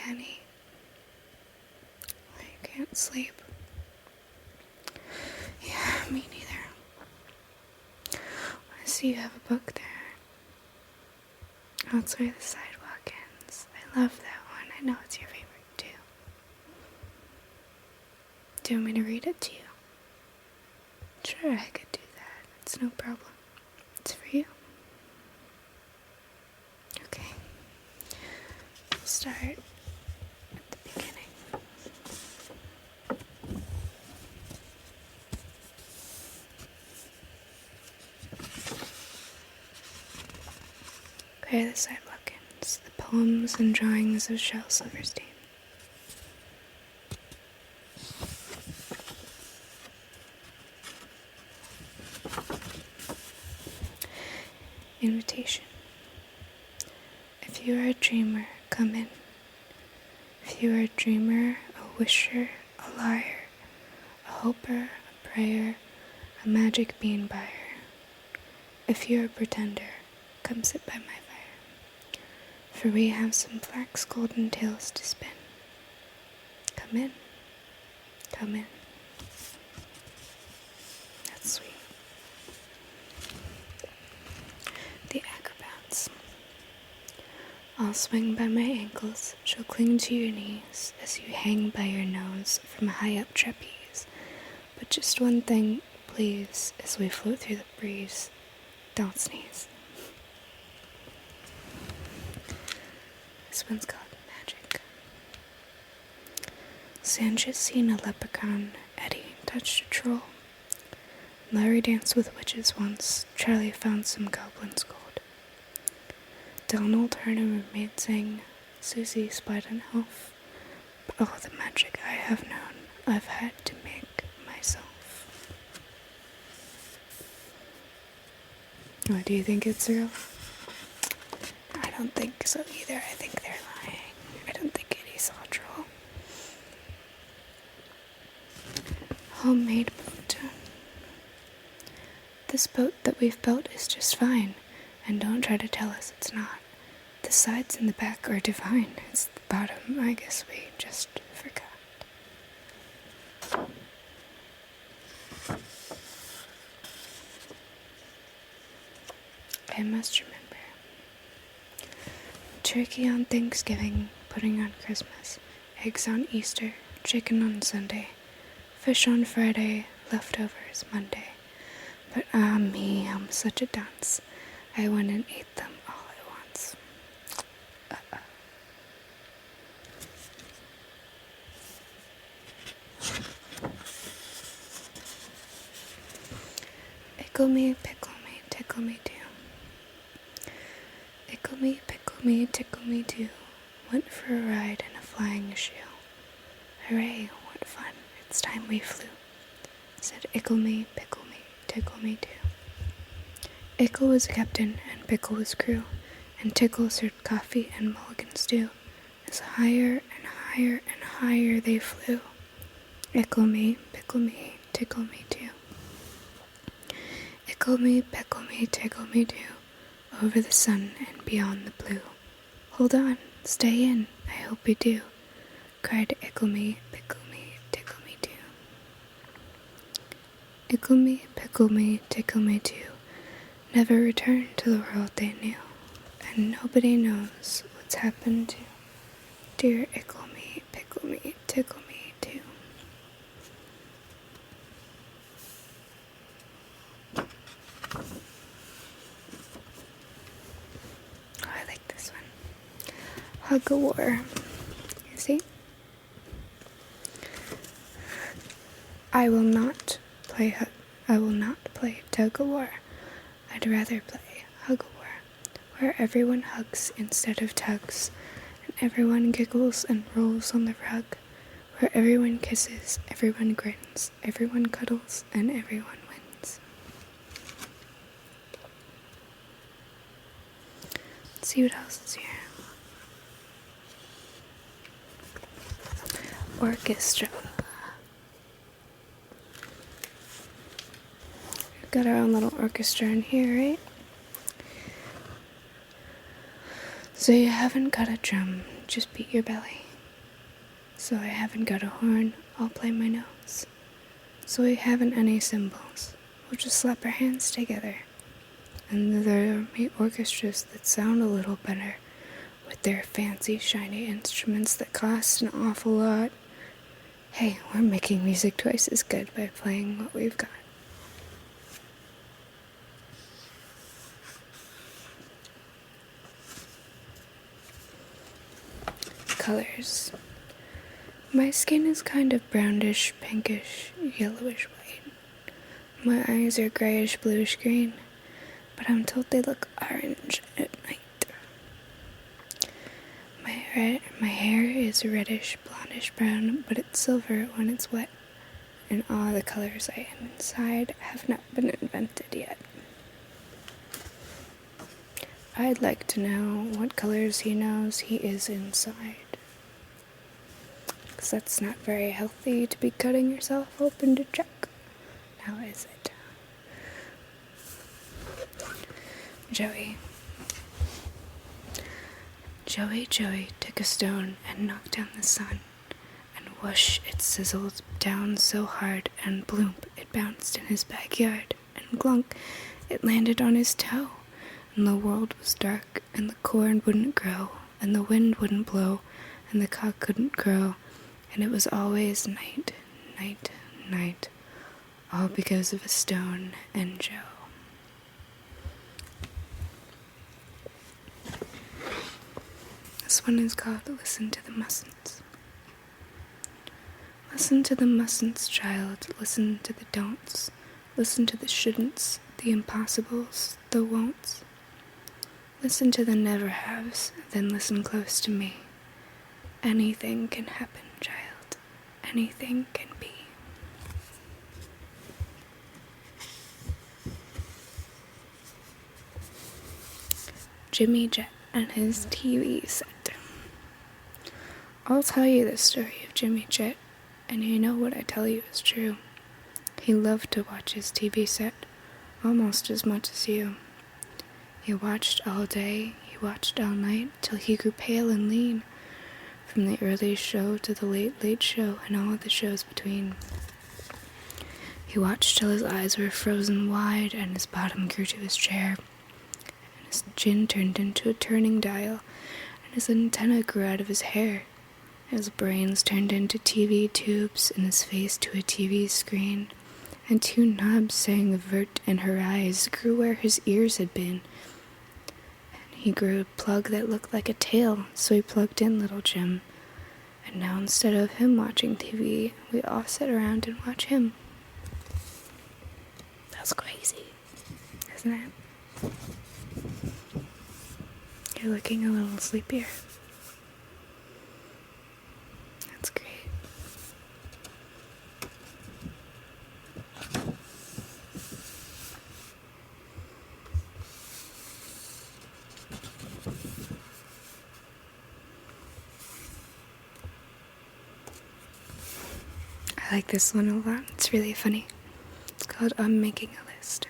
Penny. I can't sleep. Yeah, me neither. I see you have a book there. Oh, it's Where the Sidewalk Ends. I love that one. I know it's your favorite too. Do you want me to read it to you? Sure, I could do that. It's no problem. It's for you. Okay. We'll start at the beginning. Where the Sidewalk Ends. The poems and drawings of Shel Silverstein. Invitation. If you are a dreamer, come in. If you are a dreamer, a wisher, a liar, a hoper, a prayer, a magic bean buyer. If you are a pretender, come sit by my fire. For we have some flax golden tales to spin. Come in. Come in. That's sweet. The acrobats. I'll swing by my ankles, she'll cling to your knees as you hang by your nose from a high-up trapeze. But just one thing, please, as we float through the breeze, don't sneeze. This one's called Magic. Sanchez seen a leprechaun, Eddie touched a troll. Larry danced with witches once, Charlie found some goblin's gold. Donald heard a mermaid sing, Susie spied an elf. But all the magic I have known, I've had to make myself. Oh, do you think it's real? I don't think so either. I think they're lying. I don't think Eddie saw a troll. Homemade boat. This boat that we've built is just fine, and don't try to tell us it's not. The sides and the back are divine. It's the bottom, I guess we just forgot. I must remember. Turkey on Thanksgiving, pudding on Christmas, eggs on Easter, chicken on Sunday, fish on Friday, leftovers Monday. But me, I'm such a dunce. I went and ate them all at once. Ickle me, pickle me, tickle me too. Ickle me, pickle me, tickle me too. Went for a ride in a flying shoe. Hooray, what fun, it's time we flew. Said Ickle me, pickle me, tickle me too. Ickle was captain, and Pickle was crew, and Tickle served coffee and mulligan stew, as higher and higher and higher they flew. Ickle me, pickle me, tickle me too. Ickle me, pickle me, tickle me too, over the sun and beyond the blue. Hold on, stay in, I hope you do, cried Ickle me, pickle me, tickle me too. Ickle me, pickle me, tickle me too. Never return to the world they knew, and nobody knows what's happened to dear Ickle me, pickle me, tickle me too. Oh, I like this one. Hug a war. You see? I will not play tug of war. I'd rather play hug-a-war, where everyone hugs instead of tugs, and everyone giggles and rolls on the rug, where everyone kisses, everyone grins, everyone cuddles, and everyone wins. Let's see what else is here. Orchestra. We've got our own little orchestra in here, right? So you haven't got a drum, just beat your belly. So I haven't got a horn, I'll play my nose. So we haven't any cymbals, we'll just slap our hands together. And there are orchestras that sound a little better, with their fancy, shiny instruments that cost an awful lot. Hey, we're making music twice as good by playing what we've got. Colors. My skin is kind of brownish, pinkish, yellowish white. My eyes are grayish, bluish green, but I'm told they look orange at night. My hair is reddish, blondish brown, but it's silver when it's wet, and all the colors I am inside have not been invented yet. I'd like to know what colors he knows he is inside. 'Cause that's not very healthy to be cutting yourself open to check. Now is it? Joey took a stone and knocked down the sun, and whoosh, it sizzled down so hard, and bloomp, it bounced in his backyard, and glunk, it landed on his toe, and the world was dark, and the corn wouldn't grow, and the wind wouldn't blow, and the cock couldn't crow, and it was always night, night, night, all because of a stone and Joe. This one is called Listen to the Mustn'ts. Listen to the mustn'ts, child, listen to the don'ts, listen to the shouldn'ts, the impossibles, the won'ts. Listen to the never-haves, then listen close to me. Anything can happen, child, anything can be. Jimmy Jet and his TV set. I'll tell you the story of Jimmy Jet, and you know what I tell you is true. He loved to watch his TV set, almost as much as you. He watched all day, he watched all night, till he grew pale and lean, from the early show to the late, late show, and all the shows between. He watched till his eyes were frozen wide, and his bottom grew to his chair, and his chin turned into a turning dial, and his antenna grew out of his hair. His brains turned into TV tubes, and his face to a TV screen, and two knobs saying vert in her eyes grew where his ears had been. And he grew a plug that looked like a tail, so he plugged in little Jim. And now instead of him watching TV, we all sit around and watch him. That's crazy, isn't it? You're looking a little sleepier. That's great. I like this one a lot. It's really funny. It's called I'm Making a List.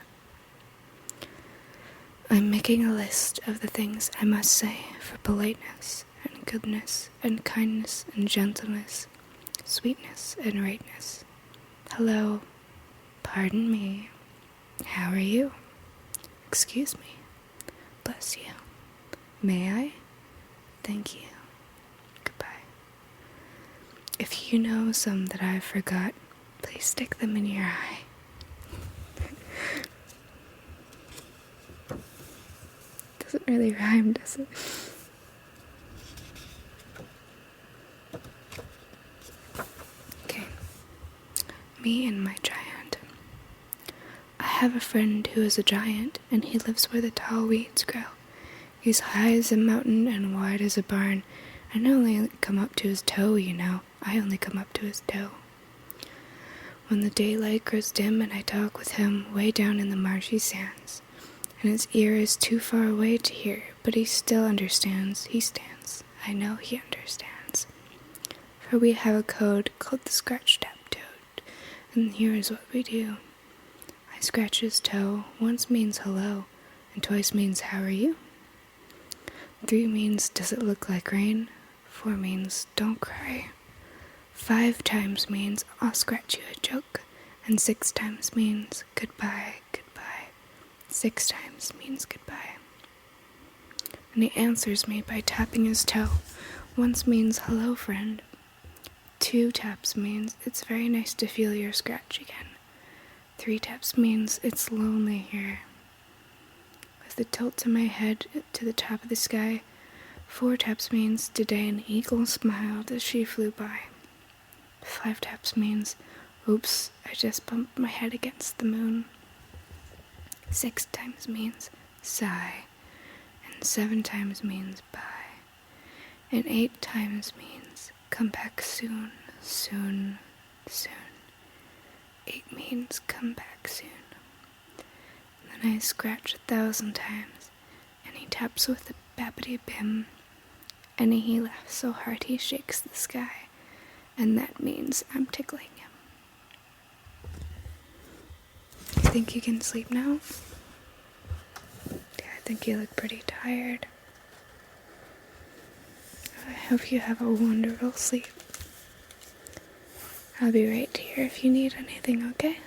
I'm making a list of the things I must say for politeness and goodness and kindness and gentleness, sweetness and rightness. Hello, pardon me, how are you? Excuse me, bless you, may I? Thank you, goodbye. If you know some that I forgot, please stick them in your eye. Doesn't really rhyme, does it? Okay. Me and my giant. I have a friend who is a giant, and he lives where the tall weeds grow. He's high as a mountain and wide as a barn, and I only come up to his toe, you know. I only come up to his toe. When the daylight grows dim and I talk with him way down in the marshy sands, and his ear is too far away to hear, but he still understands. He stands. I know he understands. For we have a code called the Scratch-Tap Toad, and here is what we do. I scratch his toe. Once means hello, and twice means how are you? 3 means does it look like rain? 4 means don't cry. 5 times means I'll scratch you a joke, and 6 times means goodbye, goodbye. 6 times means goodbye. And he answers me by tapping his toe. Once means hello, friend. 2 taps means it's very nice to feel your scratch again. 3 taps means it's lonely here. With a tilt to my head to the top of the sky, 4 taps means today an eagle smiled as she flew by. 5 taps means, oops, I just bumped my head against the moon. 6 times means sigh, and 7 times means bye. And 8 times means come back soon, soon, soon. 8 means come back soon. And then I scratch 1,000 times, and he taps with a babbity bim, and he laughs so hard he shakes the sky, and that means I'm tickling him. You think you can sleep now? Yeah, I think you look pretty tired. I hope you have a wonderful sleep. I'll be right here if you need anything, okay?